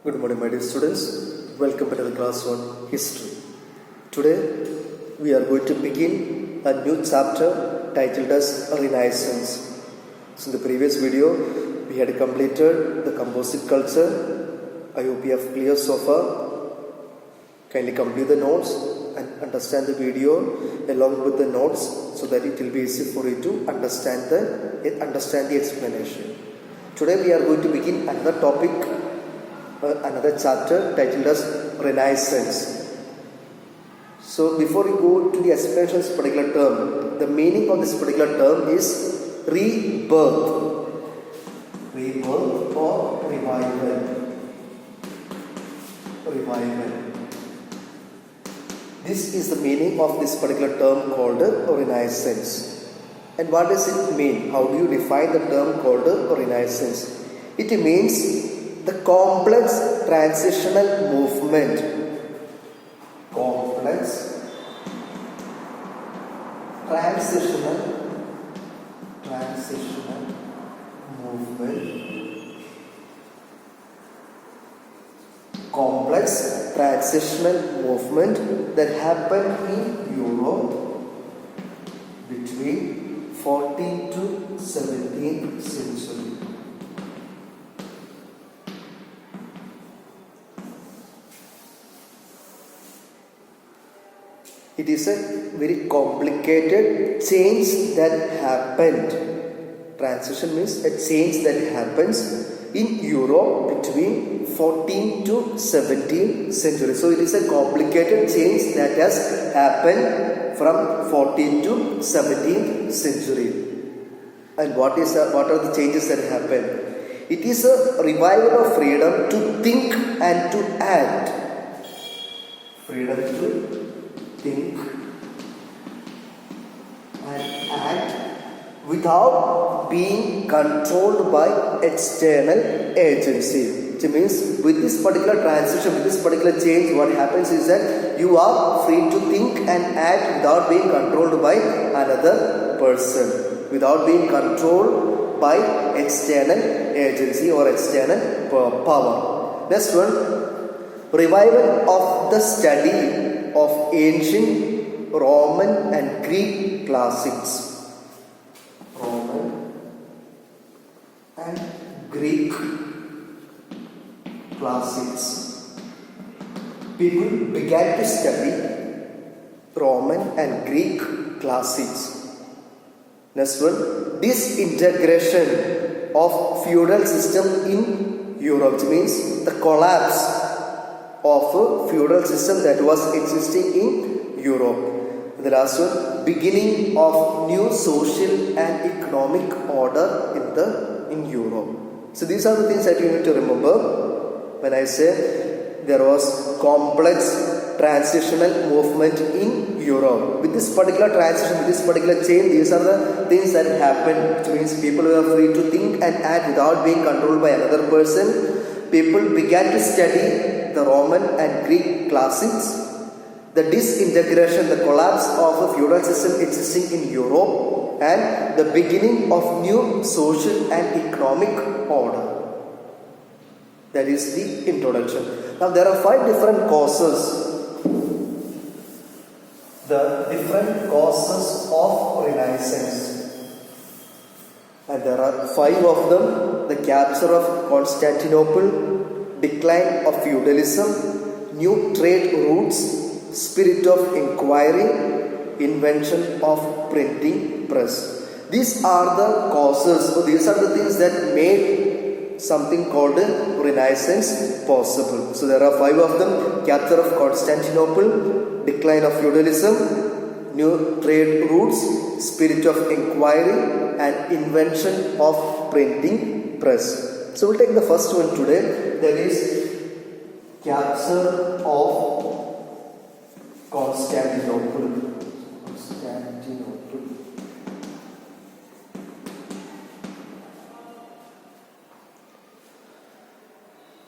Good morning, my dear students. Welcome to the class on history. Today, we are going to begin a new chapter titled as Renaissance. So, in the previous video, we had completed the composite culture. I hope you have clear so far. Kindly complete the notes and understand the video along with the notes so that it will be easy for you to understand the explanation. Today, we are going to begin another topic. Another chapter titled as Renaissance. So before we go to the explanation of this particular term, the meaning of this particular term is rebirth. Rebirth or revival. Revival. This is the meaning of this particular term called Renaissance. And what does it mean? How do you define the term called Renaissance? It means the complex transitional movement. Complex transitional movement. Complex transitional movement that happened in Europe between 14th to 17th century. It is a very complicated change that happened. Transition means a change that happens in Europe between 14th to 17th century. So it is a complicated change that has happened from 14th to 17th century. And what are the changes that happened? It is a revival of freedom to think and to act. Freedom to think and act without being controlled by external agency. Which means with this particular transition, with this particular change, what happens is that you are free to think and act without being controlled by another person, without being controlled by external agency or external power. Next one, revival of the study of ancient Roman and Greek classics. Roman and Greek classics. People began to study Roman and Greek classics. Next one, disintegration of feudal system in Europe, which means the collapse of a feudal system that was existing in Europe. The last one, beginning of new social and economic order in Europe. So these are the things that you need to remember when I say there was complex transitional movement in Europe. With this particular transition, with this particular change, these are the things that happened, which means people were free to think and act without being controlled by another person. People began to study the Roman and Greek classics, the disintegration, the collapse of a feudal system existing in Europe, and the beginning of new social and economic order. That is the introduction. Now there are 5 different causes. The different causes of Renaissance. And there are 5 of them. The capture of Constantinople, decline of feudalism, new trade routes, spirit of inquiry, invention of printing press. These are the causes, or these are the things that made something called a Renaissance possible. So there are 5 of them: capture of Constantinople, decline of feudalism, new trade routes, spirit of inquiry, and invention of printing press. So we'll take the first one today, that is capture of Constantinople.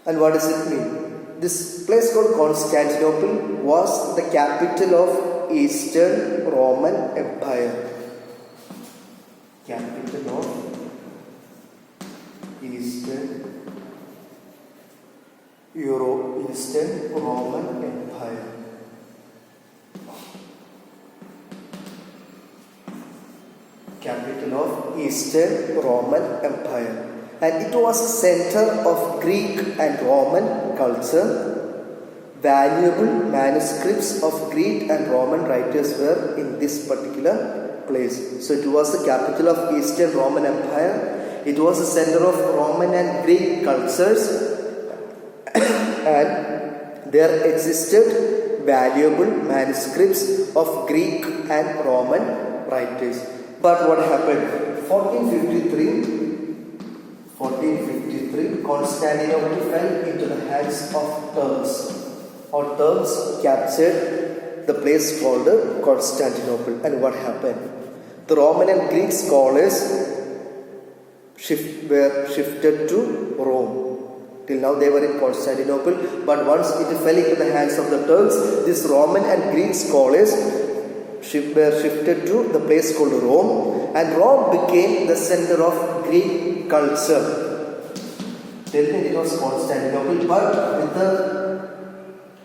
And what does it mean? This place called Constantinople was the capital of Eastern Roman Empire. Capital of Eastern Euro-Eastern Roman Empire. Capital of Eastern Roman Empire. And it was a center of Greek and Roman culture. Valuable manuscripts of Greek and Roman writers were in this particular place. So it was the capital of Eastern Roman Empire. It was a center of Roman and Greek cultures. And there existed valuable manuscripts of Greek and Roman writers. But what happened? 1453, Constantinople fell into the hands of Turks. Or Turks captured the place called Constantinople. And what happened? The Roman and Greek scholars were shifted to Rome. Till now they were in Constantinople, but once it fell into the hands of the Turks, these Roman and Greek scholars were shifted to the place called Rome, and Rome became the center of Greek culture. Till then it was Constantinople, but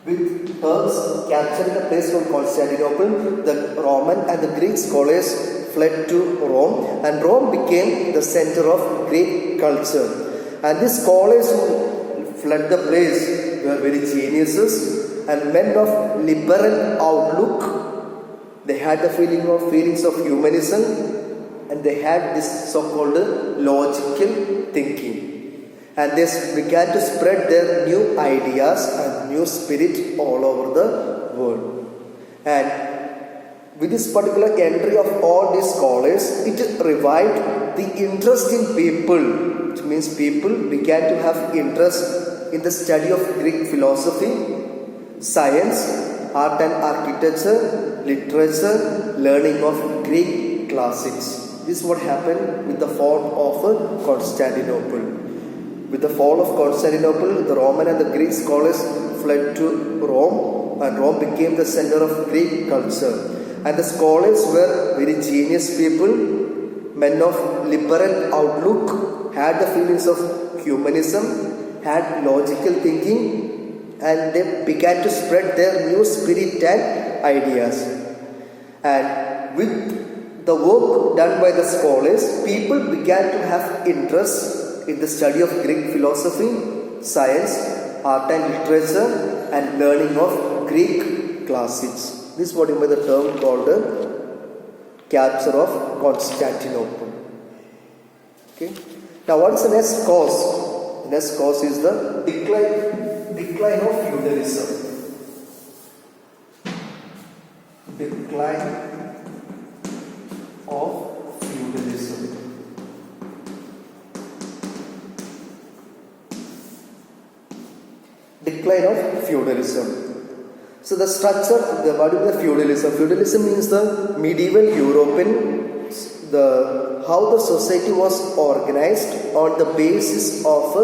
with Turks capturing the place called Constantinople, the Roman and the Greek scholars fled to Rome, and Rome became the center of Greek culture. And these scholars who fled the place were very geniuses and men of liberal outlook. They had the feelings of humanism, and they had this so-called logical thinking. And they began to spread their new ideas and new spirit all over the world. And with this particular entry of all these scholars, it revived the interest in people. Which means people began to have interest in the study of Greek philosophy, science, art and architecture, literature, learning of Greek classics. This is what happened with the fall of Constantinople. With the fall of Constantinople, the Roman and the Greek scholars fled to Rome, and Rome became the center of Greek culture. And the scholars were very genius people, men of liberal outlook, had the feelings of humanism, had logical thinking, and they began to spread their new spirit and ideas. And with the work done by the scholars, people began to have interest in the study of Greek philosophy, science, art and literature, and learning of Greek classics. This is what you mean by the term called capture of Constantinople. Okay. Now, what is the next cause? The next cause is the decline of feudalism. Decline of feudalism. Decline of feudalism. So the structure, what is the feudalism? Feudalism means the medieval European, how the society was organized on the basis of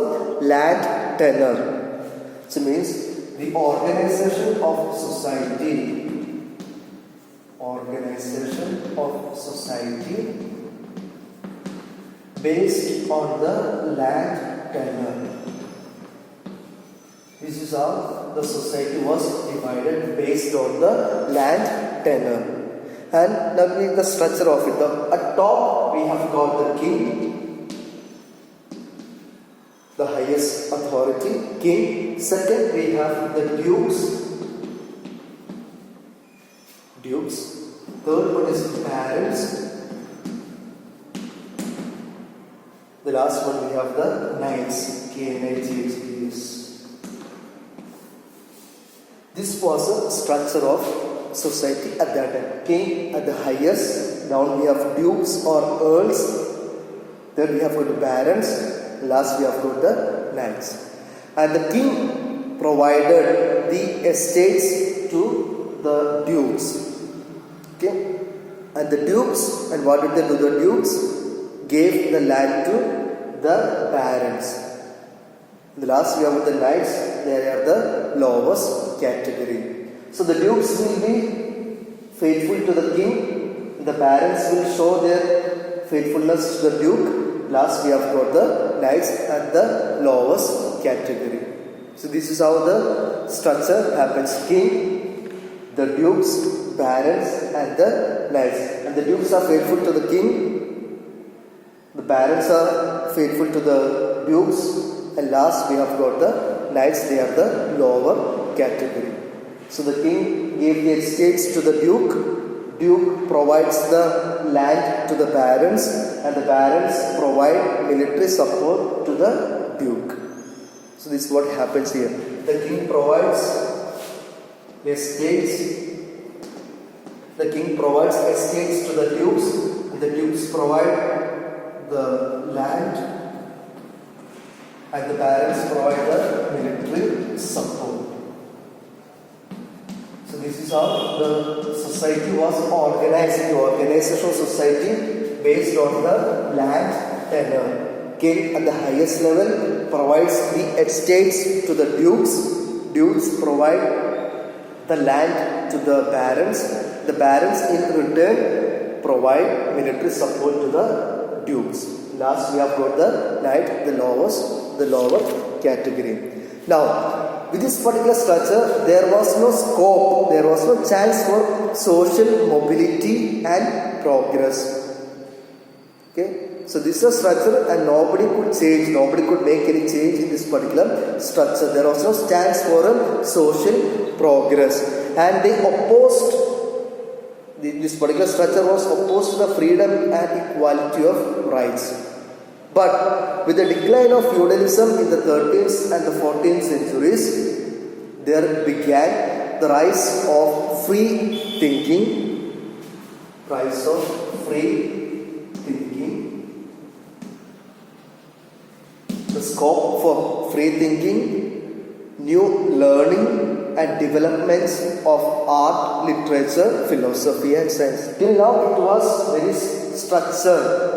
land tenure. So it means the organization of society. Organization of society based on the land tenure. This is how the society was divided based on the land tenure. And now we the structure of it. At top we have got the king, the highest authority, king. Second we have the dukes. Third one is barons. The last one we have the knights, KNIGHTS. This was a structure of society at that time. King at the highest, down we have dukes or earls, then we have got the barons, last we have got the knights. And the king provided the estates to the dukes. Okay? And the dukes, and what did they do? The dukes gave the land to the barons. The last we have the knights, they are the lowest category. So the dukes will be faithful to the king, the barons will show their faithfulness to the duke. Last we have got the knights at the lowest category. So this is how the structure happens. King, the dukes, barons and the knights. And the dukes are faithful to the king, the barons are faithful to the dukes, and last we have got the knights, they are the lower category. So the king gave the estates to the duke provides the land to the barons, and the barons provide military support to the duke. So this is what happens here. The king provides estates. The king provides estates to the dukes, and the dukes provide the land, and the barons provide the military support. So this is how the society was organized. The organization of society based on the land tenure. King at the highest level provides the estates to the dukes. Dukes provide the land to the barons. The barons in return provide military support to the dukes. Last we have got the knight, the lower category. Now, with this particular structure, there was no scope, there was no chance for social mobility and progress. Okay. So this is a structure and nobody could change, nobody could make any change in this particular structure. There was no chance for a social progress, and they opposed, this particular structure was opposed to the freedom and equality of rights. But with the decline of feudalism in the 13th and the 14th centuries, there began the rise of free thinking, the scope for free thinking, new learning and developments of art, literature, philosophy and science. Till now it was very structured.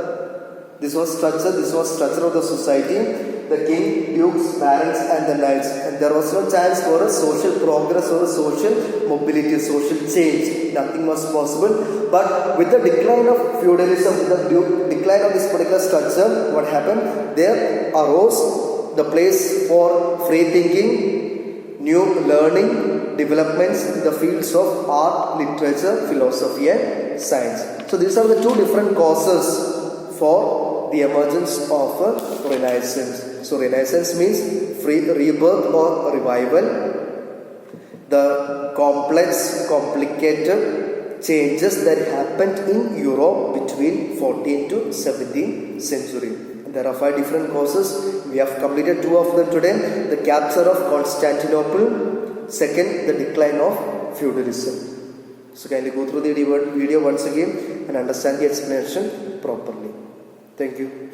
This was structure of the society. The king, dukes, barons and the knights. And there was no chance for a social progress or a social mobility, social change. Nothing was possible. But with the decline of feudalism, with the decline of this particular structure, what happened? There arose the place for free thinking, new learning, developments in the fields of art, literature, philosophy and science. So these are the two different causes for the emergence of a Renaissance. So Renaissance means rebirth or revival. The complex, complicated changes that happened in Europe between 14th to 17th century. There are 5 different causes. We have completed 2 of them today. The capture of Constantinople. Second, the decline of feudalism. So kindly go through the video once again and understand the explanation properly. Thank you.